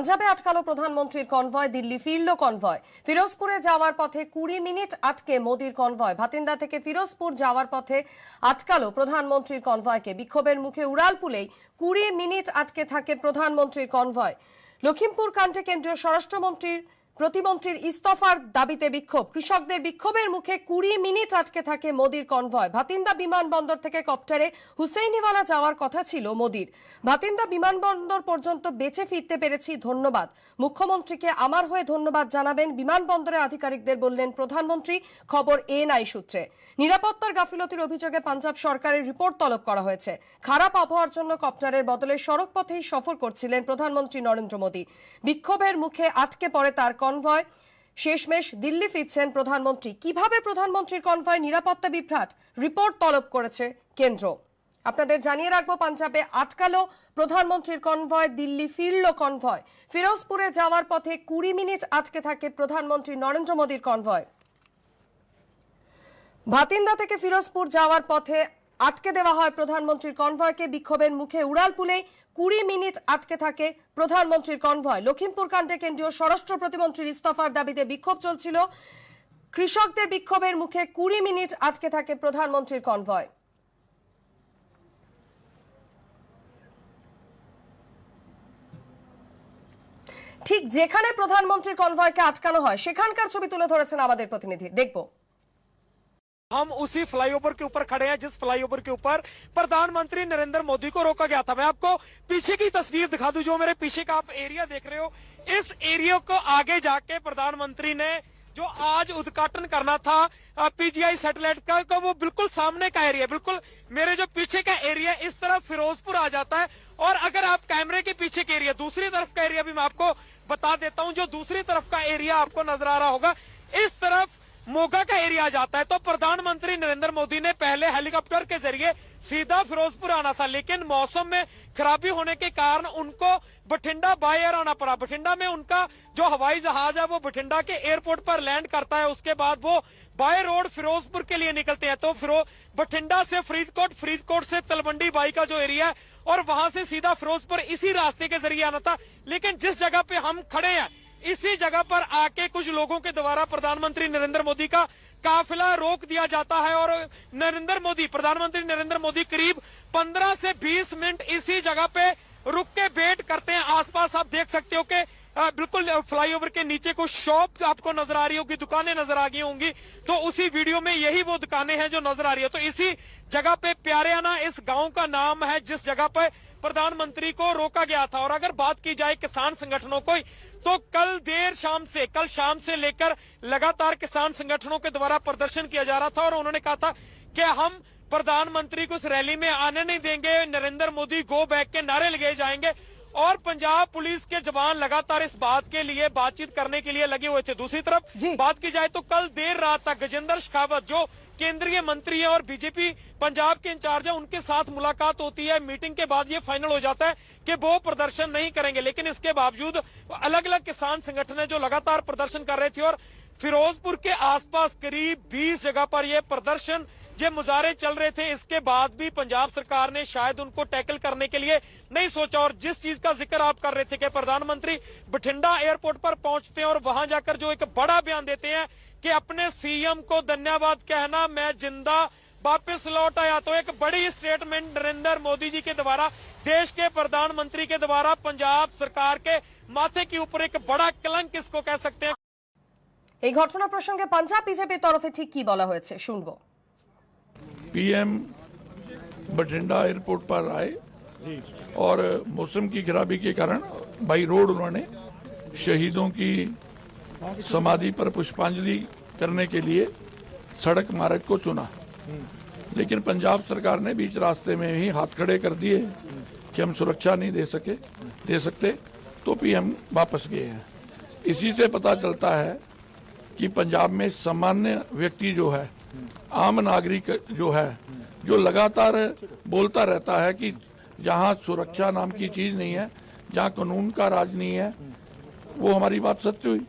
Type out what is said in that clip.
পাঞ্জাবে আটকালো প্রধানমন্ত্রীর কনভয়, দিল্লি ফিরল কনভয়। ফিরোজপুরে যাওয়ার পথে 20 মিনিট আটকে মোদির কনভয়। ভাতিন্দা থেকে ফিরোজপুর যাওয়ার পথে আটকালো প্রধানমন্ত্রীর কনভয়কে। বিক্ষোভের মুখে উড়ালপুলেই 20 মিনিট আটকে থাকে প্রধানমন্ত্রীর কনভয়। লখিমপুর কাণ্ডে কেন্দ্রীয় স্বরাষ্ট্রমন্ত্রীর প্রতিমন্ত্রীর ইস্তফার দাবিতে বিক্ষোভ। কৃষকদের বিক্ষোভের মুখে 20 মিনিট আটকে থাকে মোদির কনভয়। ভাতিন্দা বিমানবন্দর থেকে কপ্টারে হুসেইনিওয়ালা যাওয়ার কথা ছিল মোদির। ভাতিন্দা বিমানবন্দর পর্যন্ত বেঁচে ফিরতে পেরেছি, ধন্যবাদ। মুখ্যমন্ত্রীকে আমার হয়ে ধন্যবাদ জানাবেন বিমানবন্দরে আধিকারিকদের, বললেন প্রধানমন্ত্রী। খবর এএনআই সূত্রে। নিরাপত্তার গাফিলতির অভিযোগে পাঞ্জাব সরকারের রিপোর্ট তলব করা হয়েছে। খারাপ আবহাওয়ার জন্য কপ্টারের বদলে সড়ক পথেই সফর করছিলেন প্রধানমন্ত্রী নরেন্দ্র মোদী। বিক্ষোভের মুখে আটকে পড়ে তার কনভয়। শেষমেশ দিল্লি ফিরছেন প্রধানমন্ত্রী। কিভাবে প্রধানমন্ত্রীর কনভয় নিরাপত্তা বিভ্রাট, রিপোর্ট তলব করেছে কেন্দ্র। আপনাদের জানিয়ে রাখবো, পাঞ্জাবে আটকালো প্রধানমন্ত্রীর কনভয়, দিল্লি ফিরল কনভয়। ফিরোজপুরে যাওয়ার পথে 20 মিনিট আটকে থাকে প্রধানমন্ত্রী নরেন্দ্র মোদীর কনভয়। ভাতিন্দা থেকে ফিরোজপুর যাওয়ার পথে আটকে দেওয়া হয় প্রধানমন্ত্রীর কনভয়কে। বিক্ষোভের মুখে উড়ালপুলেই 20 মিনিট আটকে থাকে প্রধানমন্ত্রীর কনভয়। লখিমপুর কাণ্ডে কেন্দ্রীয় স্বরাষ্ট্র প্রতিমন্ত্রীর ইস্তফার দাবিতে বিক্ষোভ চলছিল। কৃষকদের বিক্ষোভের মুখে 20 মিনিট আটকে থাকে প্রধানমন্ত্রীর কনভয়। ঠিক যেখানে প্রধানমন্ত্রীর কনভয়কে আটকানো হয় সেখানকার ছবি তুলে ধরেছেন আমাদের প্রতিনিধি, দেখব। हम उसी फ्लाईओवर के ऊपर खड़े हैं जिस फ्लाईओवर के ऊपर प्रधानमंत्री नरेंद्र मोदी को रोका गया था। मैं आपको पीछे की तस्वीर दिखा दूं, जो मेरे पीछे का आप एरिया देख रहे हो। इस एरिया को आगे जाके प्रधानमंत्री ने जो आज उद्घाटन करना था पीजीआई सैटेलाइट का वो बिल्कुल सामने का एरिया, बिल्कुल मेरे जो पीछे का एरिया इस तरफ फिरोजपुर आ जाता है। और अगर आप कैमरे के पीछे के एरिया, दूसरी तरफ का एरिया भी मैं आपको बता देता हूं। जो दूसरी तरफ का एरिया आपको नजर आ रहा होगा, इस तरफ मोगा का एरिया जाता है। तो प्रधानमंत्री नरेंद्र मोदी ने पहले हेलीकॉप्टर के जरिए सीधा फिरोजपुर आना था, लेकिन मौसम में खराबी होने के कारण उनको बठिंडा बाय एयर आना पड़ा। बठिंडा में उनका जो हवाई जहाज है वो बठिंडा के एयरपोर्ट पर लैंड करता है। उसके बाद वो बाय रोड फिरोजपुर के लिए निकलते हैं। तो बठिंडा से फरीदकोट, फरीदकोट से तलवंडी बाई का जो एरिया है और वहां से सीधा फिरोजपुर इसी रास्ते के जरिए आना था। लेकिन जिस जगह पे हम खड़े हैं, इसी जगह पर आके कुछ लोगों के द्वारा प्रधानमंत्री नरेंद्र मोदी का काफिला रोक दिया जाता है। और प्रधानमंत्री नरेंद्र मोदी करीब 15 से 20 मिनट इसी जगह पे रुक के वेट करते हैं। आसपास आप देख सकते हो कि बिल्कुल फ्लाईओवर के नीचे कुछ शॉप आपको नजर आ रही होगी, दुकानें नजर आ गई होंगी। तो उसी वीडियो में यही वो दुकानें हैं जो नजर आ रही है। तो इसी जगह पे प्यारेआना इस गांव का नाम है जिस जगह पे प्रधानमंत्री को रोका गया था। और अगर बात की जाए किसान संगठनों को, तो कल शाम से लेकर लगातार किसान संगठनों के द्वारा प्रदर्शन किया जा रहा था। और उन्होंने कहा था कि हम प्रधानमंत्री को इस रैली में आने नहीं देंगे, नरेंद्र मोदी गो बैक के नारे लगाए जाएंगे। और पंजाब पुलिस के जवान लगातार इस बात के लिए बातचीत करने के लिए लगे हुए थे। दूसरी तरफ बात की जाए तो कल देर रात तक गजेंद्र शेखावत जो केंद्रीय मंत्री है और बीजेपी पंजाब के इंचार्ज है, उनके साथ मुलाकात होती है। मीटिंग के बाद ये फाइनल हो जाता है कि वो प्रदर्शन नहीं करेंगे। लेकिन इसके बावजूद अलग अलग किसान संगठन है जो लगातार प्रदर्शन कर रहे थे। और फिरोजपुर के आसपास करीब 20 जगह पर ये प्रदर्शन, ये मुजाहरे चल रहे थे। इसके बाद भी पंजाब सरकार ने शायद उनको टैकल करने के लिए नहीं सोचा। और जिस चीज का जिक्र आप कर रहे थे कि प्रधानमंत्री बठिंडा एयरपोर्ट पर पहुंचते हैं और वहां जाकर जो एक बड़ा बयान देते हैं कि अपने सीएम को धन्यवाद कहना, मैं जिंदा वापस लौट आया। तो एक बड़ी स्टेटमेंट नरेंद्र मोदी जी के द्वारा, देश के प्रधानमंत्री के द्वारा पंजाब सरकार के माथे के ऊपर एक बड़ा कलंक इसको कह सकते हैं। এই ঘটনা প্রসঙ্গে পাঞ্জাব বিজেপির তরফে ঠিক কি বলা হয়েছে শুনবো। पीएम बठिंडा एयरपोर्ट पर आए और मौसम की खराबी के कारण बाई रोड उन्होंने शहीदों की समाधि पर पुष्पांजलि करने के लिए सड़क मार्ग को चुना। लेकिन पंजाब सरकार ने बीच रास्ते में ही हाथ खड़े कर दिए कि हम सुरक्षा नहीं दे सकते, तो पीएम वापस गए हैं। इसी से पता चलता है कि पंजाब में सामान्य व्यक्ति जो है, आम नागरिक जो है, जो लगातार बोलता रहता है कि जहां सुरक्षा नाम की चीज नहीं है, जहां कानून का राज नहीं है, वो हमारी बात सत्य हुई।